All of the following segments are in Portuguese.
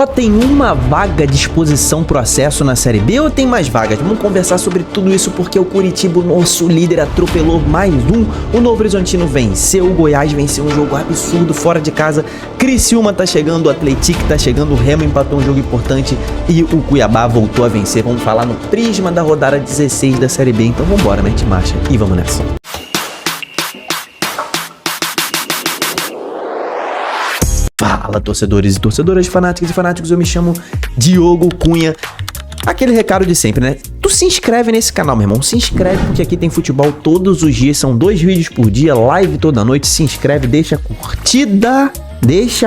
Só tem uma vaga de exposição pro acesso na Série B ou tem mais vagas? Vamos conversar sobre tudo isso porque o Curitiba, nosso líder, atropelou mais um. O Novo Horizontino venceu, o Goiás venceu um jogo absurdo fora de casa. Criciúma tá chegando, o Atlético tá chegando, o Remo empatou um jogo importante e o Cuiabá voltou a vencer. Vamos falar no prisma da rodada 16 da Série B. Então vambora, mete marcha e vamos nessa. Fala, torcedores e torcedoras, fanáticos e fanáticos, eu me chamo Diogo Cunha. Aquele recado de sempre, né? Tu se inscreve nesse canal, meu irmão. Se inscreve porque aqui tem futebol todos os dias. São 2 vídeos por dia, live toda noite. Se inscreve, deixa a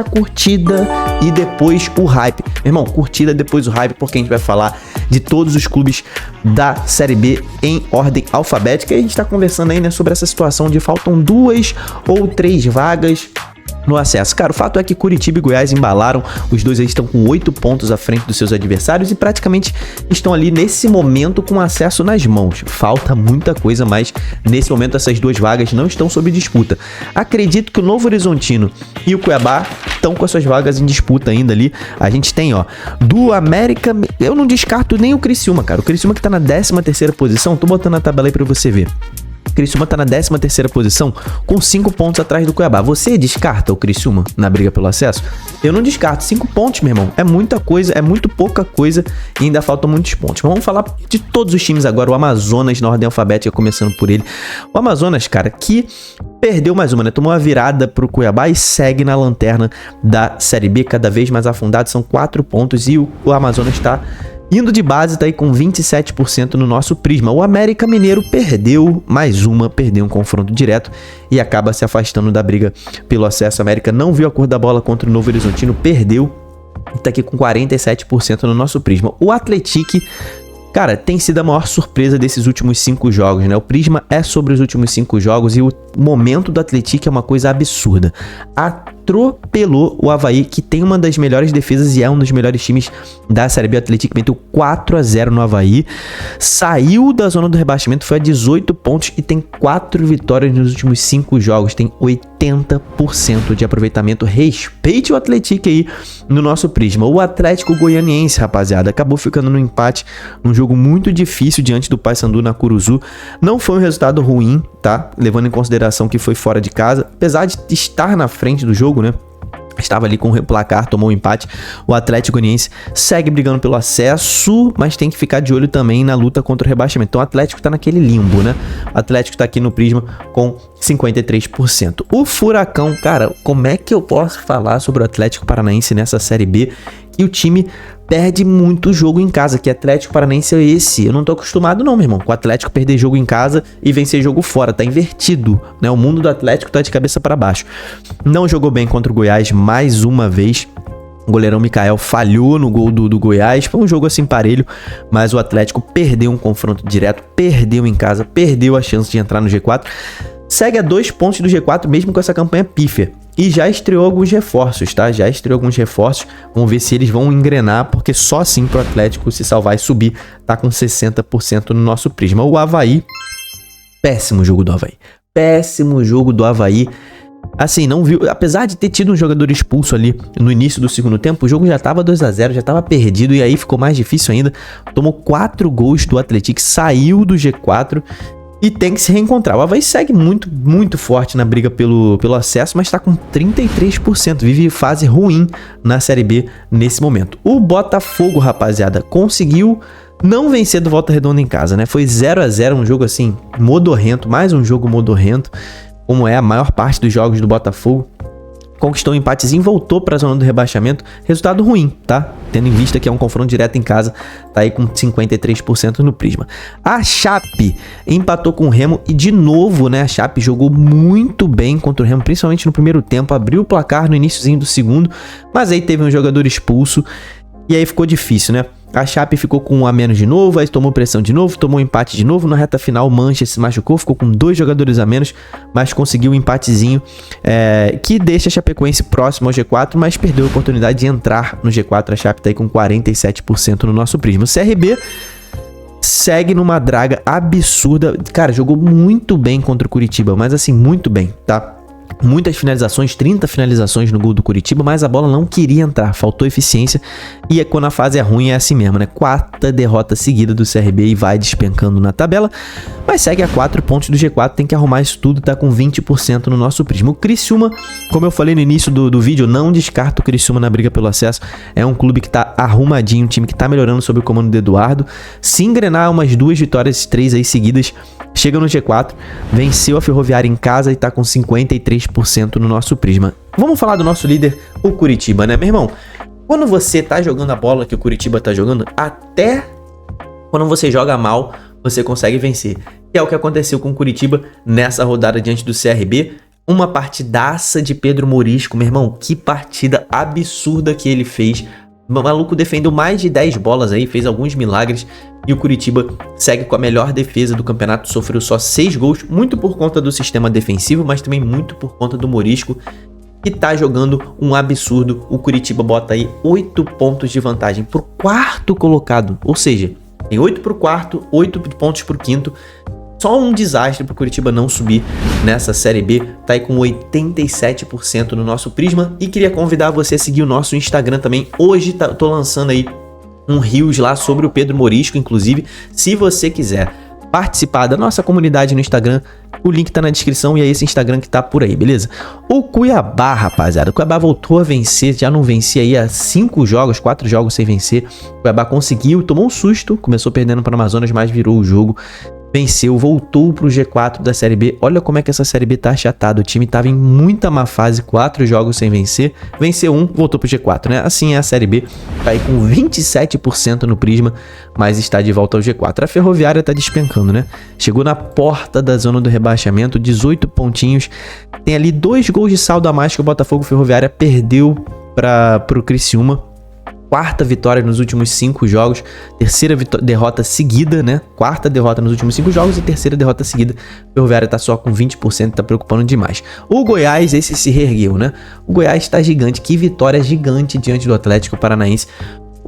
curtida e depois o hype. Meu irmão, curtida, depois o hype, porque a gente vai falar de todos os clubes da Série B em ordem alfabética. E a gente tá conversando aí, né, sobre essa situação de faltam 2 ou 3 vagas no acesso. Cara, o fato é que Curitiba e Goiás embalaram, os dois aí estão com 8 pontos à frente dos seus adversários e praticamente estão ali nesse momento com acesso nas mãos. Falta muita coisa, mas nesse momento essas 2 vagas não estão sob disputa. Acredito que o Novo Horizontino e o Cuiabá estão com as suas vagas em disputa ainda ali. A gente tem, ó, do América, eu não descarto nem o Criciúma, cara. O Criciúma que tá na 13ª posição, tô botando a tabela aí pra você ver. Criciúma tá na 13ª posição com 5 pontos atrás do Cuiabá. Você descarta o Criciúma na briga pelo acesso? Eu não descarto. 5 pontos, meu irmão. É muita coisa, é muito pouca coisa e ainda faltam muitos pontos. Mas vamos falar de todos os times agora. O Amazonas na ordem alfabética, começando por ele. O Amazonas, cara, que perdeu mais uma, né? Tomou uma virada pro Cuiabá e segue na lanterna da Série B, cada vez mais afundado. São 4 pontos e o Amazonas tá indo de base, tá aí com 27% no nosso prisma. O América Mineiro perdeu um confronto direto e acaba se afastando da briga pelo acesso. A América não viu a cor da bola contra o Novo Horizontino, perdeu e tá aqui com 47% no nosso prisma. O Atlético, cara, tem sido a maior surpresa desses últimos 5 jogos, né? O prisma é sobre os últimos 5 jogos e o momento do Atlético é uma coisa absurda. Atropelou o Avaí, que tem uma das melhores defesas e é um dos melhores times da Série B. O Atlético meteu 4-0 no Avaí, saiu da zona do rebaixamento, foi a 18 pontos e tem 4 vitórias nos últimos 5 jogos, tem 80% de aproveitamento. Respeite o Atlético aí no nosso prisma. O Atlético Goianiense, rapaziada, acabou ficando no empate, num jogo muito difícil diante do Paysandu na Curuzu. Não foi um resultado ruim, tá? Levando em consideração que foi fora de casa, apesar de estar na frente do jogo, né? Estava ali com o placar, tomou um empate. O Atlético Goianiense segue brigando pelo acesso, mas tem que ficar de olho também na luta contra o rebaixamento. Então o Atlético tá naquele limbo, né? O Atlético tá aqui no prisma com 53%. O Furacão, cara, como é que eu posso falar sobre o Atlético Paranaense nessa Série B? E o time perde muito jogo em casa. Que Atlético Paranaense é esse? Eu não tô acostumado não, meu irmão, com o Atlético perder jogo em casa e vencer jogo fora. Tá invertido, né? O mundo do Atlético tá de cabeça para baixo. Não jogou bem contra o Goiás mais uma vez. O goleirão Mikael falhou no gol do Goiás. Foi um jogo assim parelho, mas o Atlético perdeu um confronto direto, perdeu em casa, perdeu a chance de entrar no G4. Segue a 2 pontos do G4 mesmo com essa campanha pífia. E já estreou alguns reforços, tá? Vamos ver se eles vão engrenar, porque só assim pro Atlético se salvar e subir. Tá com 60% no nosso prisma. O Avaí, péssimo jogo do Avaí. Assim, não viu, apesar de ter tido um jogador expulso ali no início do segundo tempo, o jogo já tava 2-0, já tava perdido e aí ficou mais difícil ainda. Tomou 4 gols do Atlético, saiu do G4 e tem que se reencontrar. O Avaí segue muito, muito forte na briga pelo acesso, mas tá com 33%. Vive fase ruim na Série B nesse momento. O Botafogo, rapaziada, conseguiu não vencer do Volta Redonda em casa, né? Foi 0-0, um jogo assim, modorrento, mais um jogo modorrento, como é a maior parte dos jogos do Botafogo. Conquistou um empatezinho, voltou para a zona do rebaixamento. Resultado ruim, tá? Tendo em vista que é um confronto direto em casa, tá aí com 53% no prisma. A Chape empatou com o Remo e de novo, né? A Chape jogou muito bem contra o Remo, principalmente no primeiro tempo. Abriu o placar no iniciozinho do segundo, mas aí teve um jogador expulso e aí ficou difícil, né? A Chape ficou com 1 a menos de novo, aí tomou pressão de novo, tomou empate de novo. Na reta final, o Mancha se machucou, ficou com 2 jogadores a menos, mas conseguiu um empatezinho que deixa a Chapecoense próximo ao G4, mas perdeu a oportunidade de entrar no G4. A Chape tá aí com 47% no nosso prisma. O CRB segue numa draga absurda. Cara, jogou muito bem contra o Curitiba, mas assim, muito bem, tá? muitas finalizações, 30 finalizações no gol do Curitiba, mas a bola não queria entrar, faltou eficiência. E quando a fase é ruim é assim mesmo, né? 4ª derrota seguida do CRB e vai despencando na tabela, mas segue a 4 pontos do G4, tem que arrumar isso tudo, tá com 20% no nosso prisma. O Criciúma, como eu falei no início do vídeo, não descarto o Criciúma na briga pelo acesso, é um clube que tá arrumadinho, um time que tá melhorando sob o comando do Eduardo. Se engrenar umas 2 vitórias, 3 aí seguidas, chega no G4, venceu a Ferroviária em casa e tá com 53% no nosso prisma. Vamos falar do nosso líder, o Curitiba, né, meu irmão? Quando você tá jogando a bola que o Curitiba tá jogando, até quando você joga mal, você consegue vencer. Que é o que aconteceu com o Curitiba nessa rodada diante do CRB. Uma partidaça de Pedro Morisco, meu irmão. Que partida absurda que ele fez. O maluco defendeu mais de 10 bolas aí, fez alguns milagres. E o Curitiba segue com a melhor defesa do campeonato, sofreu só 6 gols, muito por conta do sistema defensivo, mas também muito por conta do Morisco, que tá jogando um absurdo. O Curitiba bota aí 8 pontos de vantagem pro 4º colocado, ou seja, tem 8 pro 4º, 8 pontos pro 5º. Só um desastre pro Curitiba não subir nessa Série B, tá aí com 87% no nosso prisma. E queria convidar você a seguir o nosso Instagram também. Hoje tô lançando aí um Reels lá sobre o Pedro Morisco, inclusive, se você quiser participar da nossa comunidade no Instagram, o link tá na descrição e é esse Instagram que tá por aí, beleza? O Cuiabá, rapaziada, o Cuiabá voltou a vencer, já não vencia aí há 4 jogos sem vencer. O Cuiabá conseguiu, tomou um susto, começou perdendo para o Amazonas, mas virou o jogo. Venceu, voltou pro G4 da Série B. Olha como é que essa Série B tá achatada. O time tava em muita má fase, 4 jogos sem vencer. Venceu um, voltou pro G4, né? Assim é a Série B. Tá aí com 27% no prisma, mas está de volta ao G4. A Ferroviária tá despencando, né? Chegou na porta da zona do rebaixamento, 18 pontinhos. Tem ali 2 gols de saldo a mais que o Botafogo. Ferroviária perdeu pro Criciúma. 4ª vitória nos últimos 5 jogos, 3ª derrota seguida, né? 4ª derrota nos últimos 5 jogos e 3ª derrota seguida. O Ferroviária tá só com 20%, tá preocupando demais. O Goiás, esse se reergueu, né? O Goiás tá gigante, que vitória gigante diante do Atlético Paranaense.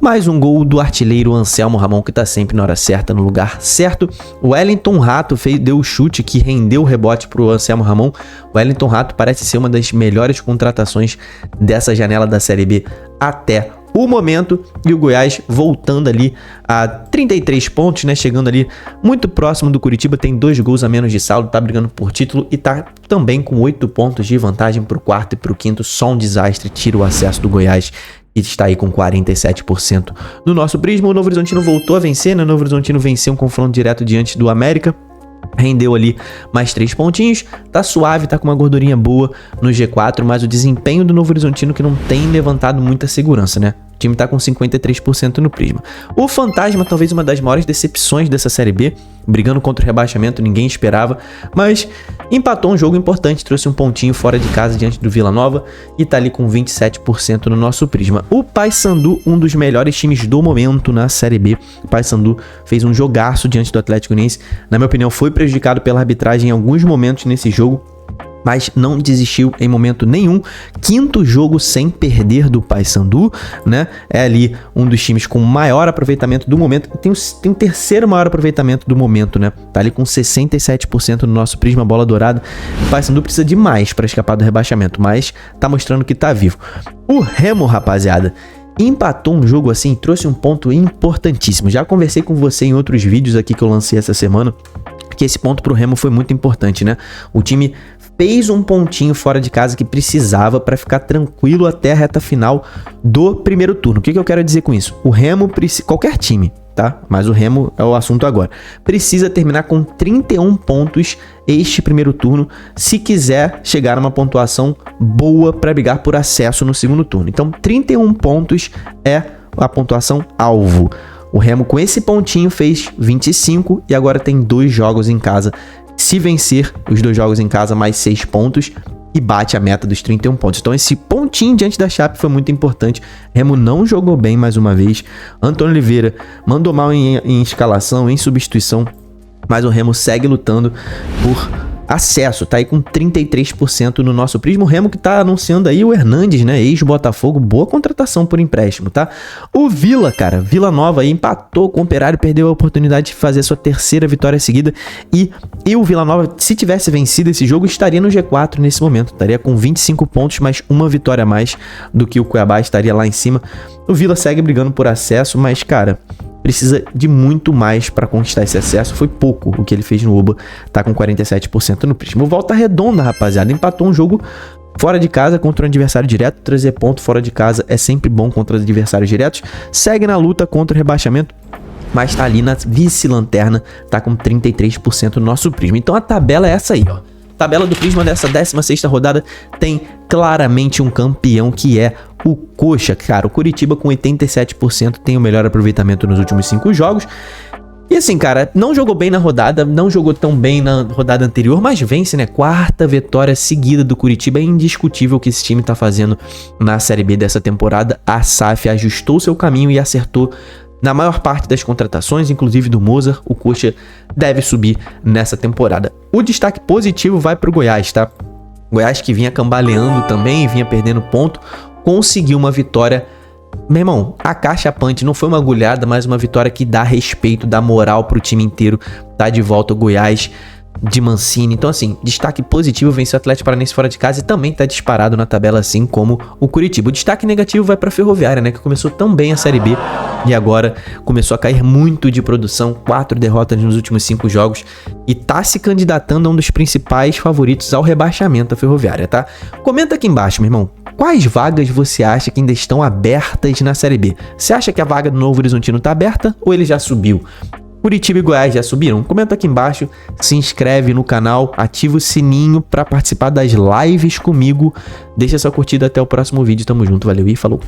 Mais um gol do artilheiro Anselmo Ramon, que tá sempre na hora certa, no lugar certo. O Wellington Rato deu o chute que rendeu o rebote pro Anselmo Ramon. O Wellington Rato parece ser uma das melhores contratações dessa janela da Série B até o momento, e o Goiás voltando ali a 33 pontos, né? Chegando ali muito próximo do Curitiba, tem 2 gols a menos de saldo, tá brigando por título e tá também com 8 pontos de vantagem pro 4º e pro 5º. Só um desastre, tira o acesso do Goiás e está aí com 47% no nosso prisma. O Novo Horizontino voltou a vencer, né? O Novo Horizontino venceu um confronto direto diante do América. Rendeu ali mais 3 pontinhos, tá suave, tá com uma gordurinha boa no G4, mas o desempenho do Novo Horizontino que não tem levantado muita segurança, né? O time tá com 53% no prisma. O Fantasma, talvez uma das maiores decepções dessa Série B, brigando contra o rebaixamento, ninguém esperava, mas empatou um jogo importante, trouxe um pontinho fora de casa diante do Vila Nova e tá ali com 27% no nosso prisma. O Paysandu, um dos melhores times do momento na Série B. O Paysandu fez um jogaço diante do Atlético Goianiense. Na minha opinião, foi prejudicado pela arbitragem em alguns momentos nesse jogo, mas não desistiu em momento nenhum. 5º jogo sem perder do Paysandu, né? É ali um dos times com maior aproveitamento do momento. Tem o 3º maior aproveitamento do momento, né? Tá ali com 67% no nosso prisma, bola dourada. O Paysandu precisa de mais para escapar do rebaixamento, mas tá mostrando que tá vivo. O Remo, rapaziada, empatou um jogo assim, trouxe um ponto importantíssimo. Já conversei com você em outros vídeos aqui que eu lancei essa semana, que esse ponto pro Remo foi muito importante, né? O time fez um pontinho fora de casa que precisava para ficar tranquilo até a reta final do primeiro turno. O que eu quero dizer com isso? O Remo, qualquer time, tá? Mas o Remo é o assunto agora. Precisa terminar com 31 pontos este primeiro turno, se quiser chegar a uma pontuação boa para brigar por acesso no segundo turno. Então, 31 pontos é a pontuação alvo. O Remo com esse pontinho fez 25 e agora tem 2 jogos em casa. Se vencer os 2 jogos em casa, mais 6 pontos e bate a meta dos 31 pontos. Então esse pontinho diante da Chape foi muito importante. Remo não jogou bem mais uma vez. Antônio Oliveira mandou mal em escalação, em substituição, mas o Remo segue lutando por acesso, tá aí com 33% no nosso Prisma. O Remo que tá anunciando aí o Hernandes, né, ex-Botafogo, boa contratação por empréstimo, tá? O Vila, cara, Vila Nova aí empatou com o Operário, perdeu a oportunidade de fazer sua terceira vitória seguida e o Vila Nova, se tivesse vencido esse jogo, estaria no G4 nesse momento, estaria com 25 pontos, mais uma vitória a mais do que o Cuiabá, estaria lá em cima. O Vila segue brigando por acesso, mas, cara, precisa de muito mais para conquistar esse acesso. Foi pouco o que ele fez no Oba, tá com 47% no Prisma. O Volta Redonda, rapaziada, empatou um jogo fora de casa contra um adversário direto. Trazer ponto fora de casa é sempre bom contra adversários diretos. Segue na luta contra o rebaixamento, mas tá ali na vice-lanterna, tá com 33% no nosso Prisma. Então a tabela é essa aí, ó. Tabela do Prisma dessa 16ª rodada tem claramente um campeão que é o Coxa, cara. O Curitiba com 87% tem o melhor aproveitamento nos últimos 5 jogos. E assim, cara, não jogou bem na rodada, não jogou tão bem na rodada anterior, mas vence, né? 4ª vitória seguida do Curitiba. É indiscutível o que esse time tá fazendo na Série B dessa temporada. A SAF ajustou seu caminho e acertou na maior parte das contratações, inclusive do Mozart. O Coxa deve subir nessa temporada. O destaque positivo vai pro Goiás, tá? Goiás que vinha cambaleando também, vinha perdendo ponto, conseguiu uma vitória, meu irmão, acachapante, não foi uma agulhada, mas uma vitória que dá respeito, dá moral pro time inteiro. Tá de volta o Goiás de Mancini. Então assim, destaque positivo, venceu o Atlético Paranaense fora de casa e também tá disparado na tabela, assim como o Curitiba. O destaque negativo vai pra Ferroviária, né, que começou tão bem a Série B e agora começou a cair muito de produção, 4 derrotas nos últimos 5 jogos e tá se candidatando a um dos principais favoritos ao rebaixamento da Ferroviária, tá? Comenta aqui embaixo, meu irmão, quais vagas você acha que ainda estão abertas na Série B? Você acha que a vaga do Novo Horizontino tá aberta ou ele já subiu? Curitiba e Goiás já subiram? Comenta aqui embaixo, se inscreve no canal, ativa o sininho para participar das lives comigo. Deixa sua curtida, até o próximo vídeo. Tamo junto, valeu e falou!